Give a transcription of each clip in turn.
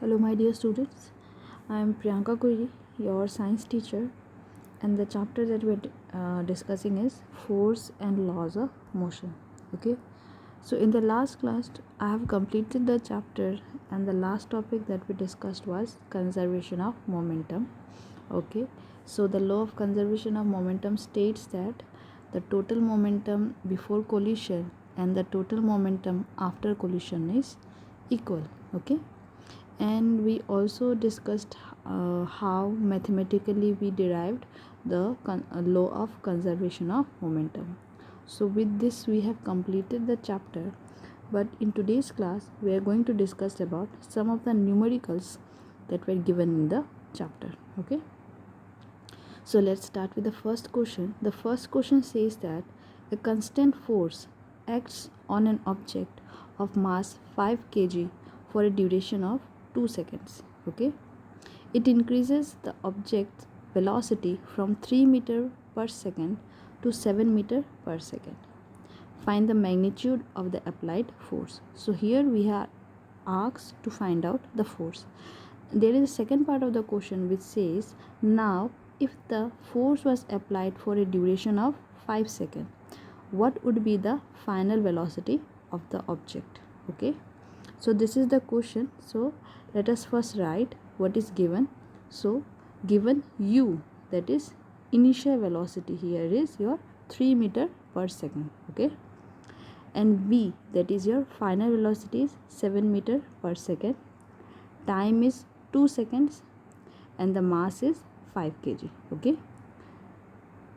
Hello, my dear students. I am Priyanka Kuri, your science teacher, and the chapter that we're discussing is force and laws of motion. Okay, so in the last class, I have completed the chapter, and the last topic that we discussed was conservation of momentum. Okay, so the law of conservation of momentum states that the total momentum before collision and the total momentum after collision is equal. Okay, and we also discussed how mathematically we derived the law of conservation of momentum. So with this we have completed the chapter, but in today's class we are going to discuss about some of the numericals that were given in the chapter. Okay, so let's start with the first question. The first question says that a constant force acts on an object of mass 5 kg for a duration of 2 seconds. Okay, it increases the object's velocity from 3 meter per second to 7 meter per second. Find the magnitude of the applied force. So here we are asked to find out the force. There is a second part of the question which says, now if the force was applied for a duration of 5 seconds, what would be the final velocity of the object? Okay, so this is the question. So let us first write what is given. So given u, that is initial velocity, here is your 3 meter per second. Okay, and v, that is your final velocity, is 7 meter per second. Time is 2 seconds and the mass is 5 kg. Okay,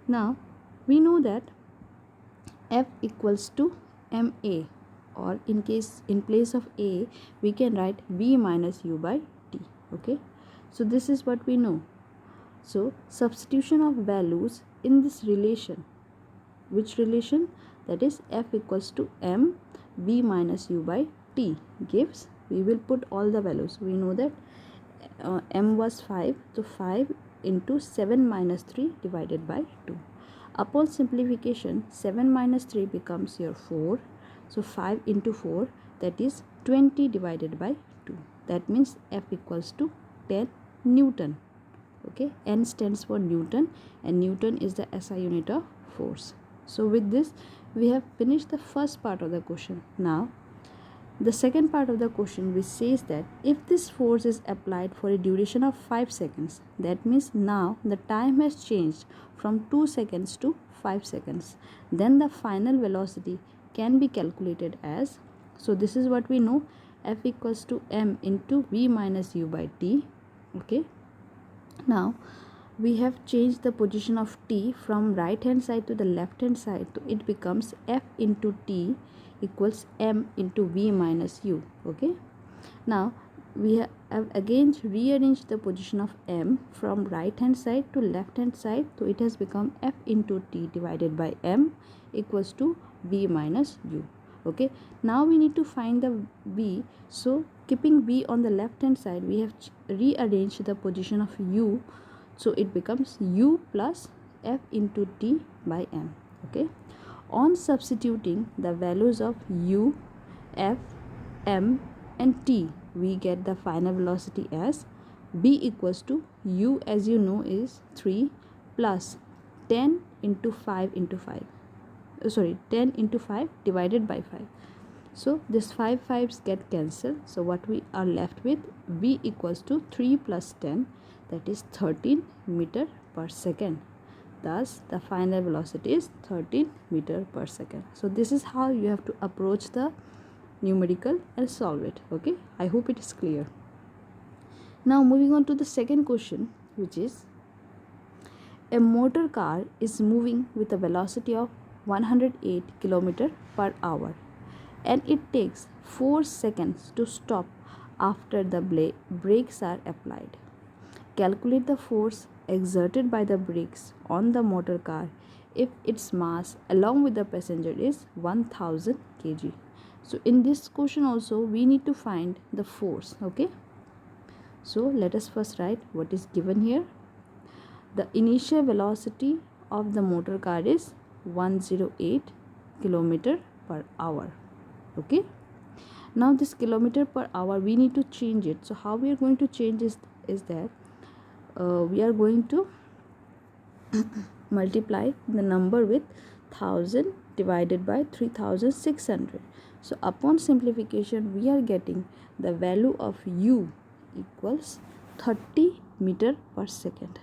now we know that F equals to ma, or in place of a we can write v minus u by t. Okay, so this is what we know. So substitution of values in this relation, which relation? That is F equals to m v minus u by t gives, we will put all the values. We know that m was 5, so 5 into 7 minus 3 divided by 2. Upon simplification, 7 minus 3 becomes your 4. So 5 into 4, that is 20 divided by 2. That means F equals to 10 Newton. Okay, N stands for Newton, and Newton is the SI unit of force. So with this we have finished the first part of the question. Now the second part of the question, which says that if this force is applied for a duration of 5 seconds, that means now the time has changed from 2 seconds to 5 seconds, then the final velocity can be calculated as, so this is what we know, F equals to m into v minus u by t. Okay, now we have changed the position of t from right hand side to the left hand side, so it becomes F into t equals m into v minus u. Okay, now we have again rearranged the position of m from right hand side to left hand side, so it has become F into t divided by m equals to v minus u. Okay, now we need to find the v. So keeping v on the left hand side, we have rearranged the position of u, so it becomes u plus F into t by m. Okay, on substituting the values of u, f, m and t, we get the final velocity as v equals to u, as you know, is 3 plus 10 into 5 into 5. 10 into 5 divided by 5. So this 5 5's get cancelled. So what we are left with, v equals to 3 plus 10, that is 13 meter per second. Thus the final velocity is 13 meter per second. So this is how you have to approach the numerical and solve it. Okay, I hope it is clear. Now moving on to the second question, which is, a motor car is moving with a velocity of 108 km per hour and it takes 4 seconds to stop after the brakes are applied. Calculate the force exerted by the brakes on the motor car if its mass along with the passenger is 1000 kg. So in this question also we need to find the force. Okay, so let us first write what is given here. The initial velocity of the motor car is 108 km per hour. Okay, Now this kilometer per hour, we need to change it. So how we are going to change is that we are going to multiply the number with 1000 divided by 3600. So upon simplification, we are getting the value of u equals 30 meter per second.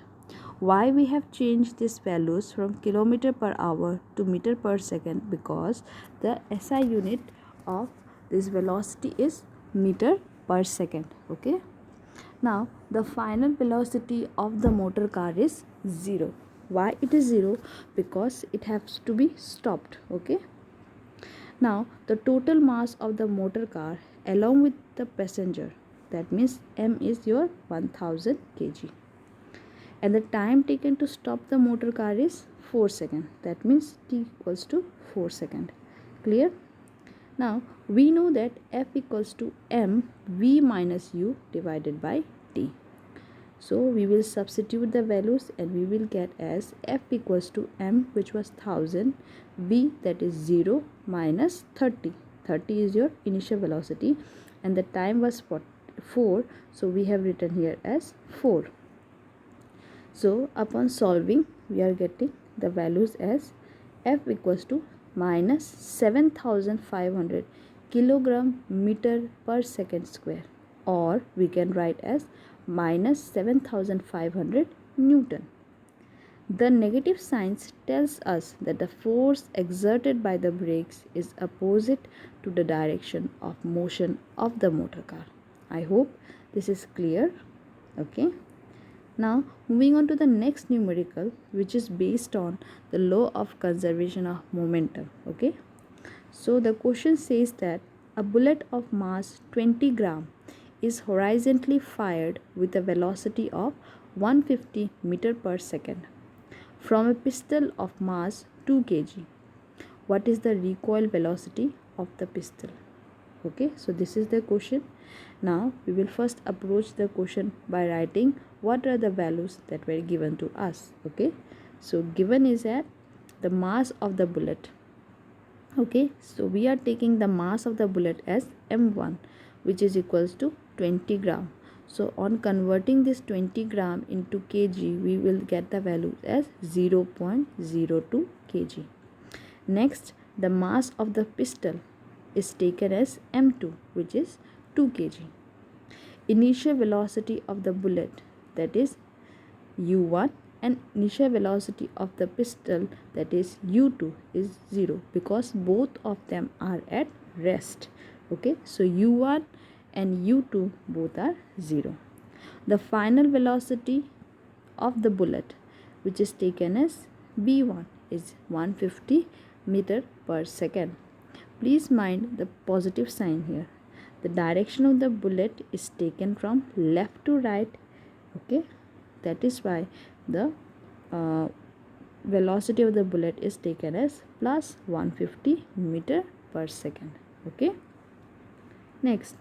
Why we have changed these values from kilometer per hour to meter per second? Because the SI unit of this velocity is meter per second. Okay. Now the final velocity of the motor car is 0. Why it is 0? Because it has to be stopped. Okay. Now the total mass of the motor car along with the passenger, that means M is your 1000 kg, and the time taken to stop the motor car is 4 seconds. That means T equals to 4 seconds. Clear? Now we know that F equals to mv minus u divided by T. So we will substitute the values and we will get as F equals to m, which was 1000, v, that is 0, minus 30. 30 is your initial velocity and the time was 4, so we have written here as 4. So upon solving, we are getting the values as F equals to minus 7500 kilogram meter per second square, or we can write as minus 7500 Newton. The negative sign tells us that the force exerted by the brakes is opposite to the direction of motion of the motor car. I hope this is clear. Okay. Now moving on to the next numerical, which is based on the law of conservation of momentum. Okay. So the question says that a bullet of mass 20 gram is horizontally fired with a velocity of 150 meter per second from a pistol of mass 2 kg. What is the recoil velocity of the pistol? Okay, so this is the question. Now we will first approach the question by writing what are the values that were given to us. Okay, so given is that the mass of the bullet. Okay, so we are taking the mass of the bullet as m1, which is equals to 20 gram. So on converting this 20 gram into kg, we will get the value as 0.02 kg. Next, the mass of the pistol is taken as m2, which is 2 kg. Initial velocity of the bullet, that is u1, and initial velocity of the pistol, that is u2, is 0 because both of them are at rest. Okay, so u1 and u2 both are 0. The final velocity of the bullet, which is taken as b1, is 150 meter per second. Please mind the positive sign here. The direction of the bullet is taken from left to right. Okay, that is why the velocity of the bullet is taken as plus 150 meter per second. Okay. Next,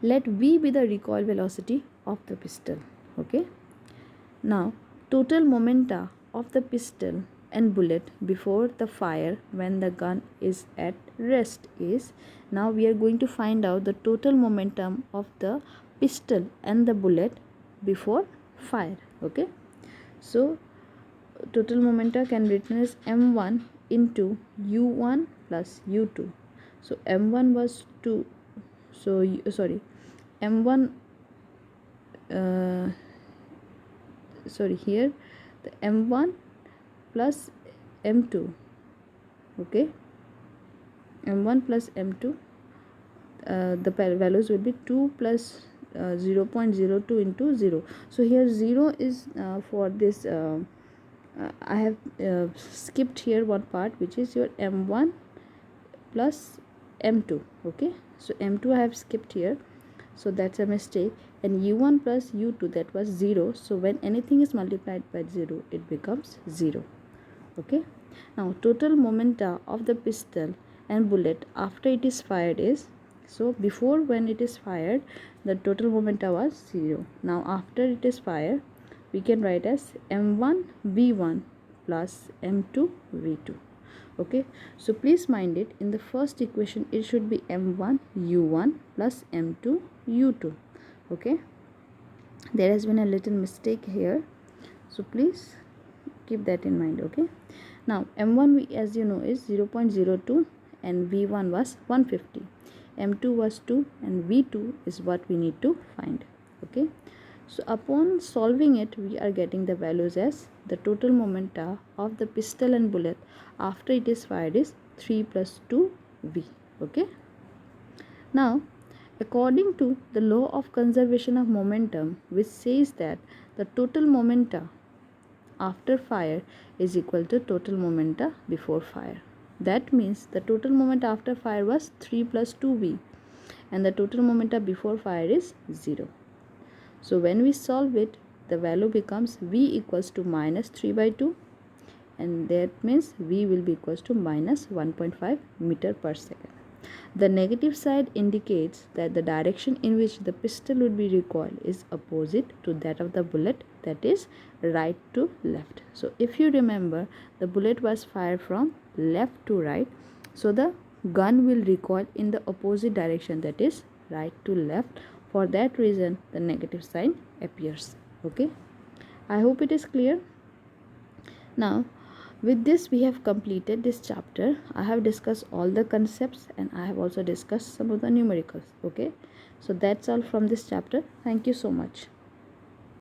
let v be the recoil velocity of the pistol. Okay. Now total momenta of the pistol and bullet before the fire when the gun is at rest is, now we are going to find out the total momentum of the pistol and the bullet before fire. Okay, so total momenta can be written as m1 into u1 plus u2. So m1 was 2, so m1 here the m1 plus m2. Okay, m1 plus m2, the values will be 2 plus 0.02 into 0. So here 0 is for this I have skipped here one part, which is your m1 plus m2. Okay, so m2 I have skipped here, so that's a mistake, and u1 plus u2, that was 0. So when anything is multiplied by 0, it becomes 0. Okay, now total momenta of the pistol and bullet after it is fired is, so before when it is fired the total momenta was 0. Now after it is fired, we can write as m1 v1 plus m2 v2. Okay, so please mind it, in the first equation it should be m1 u1 plus m2 u2. Okay, there has been a little mistake here, so please keep that in mind. Okay, now m1 we, as you know, is 0.02 and v1 was 150, m2 was 2 and v2 is what we need to find. Okay, so upon solving it, we are getting the values as the total momenta of the pistol and bullet after it is fired is 3 plus 2 v. Okay, now according to the law of conservation of momentum, which says that the total momenta after fire is equal to total momenta before fire. That means the total moment after fire was 3 plus 2v and the total momenta before fire is 0. So when we solve it, the value becomes v equals to minus 3 by 2, and that means v will be equals to minus 1.5 meter per second. The negative side indicates that the direction in which the pistol would be recoiled is opposite to that of the bullet, that is right to left. So if you remember, the bullet was fired from left to right, so the gun will recoil in the opposite direction, that is right to left. For that reason the negative sign appears. Okay, I hope it is clear. Now with this we have completed this chapter. I have discussed all the concepts and I have also discussed some of the numericals. Okay, so that's all from this chapter. Thank you so much.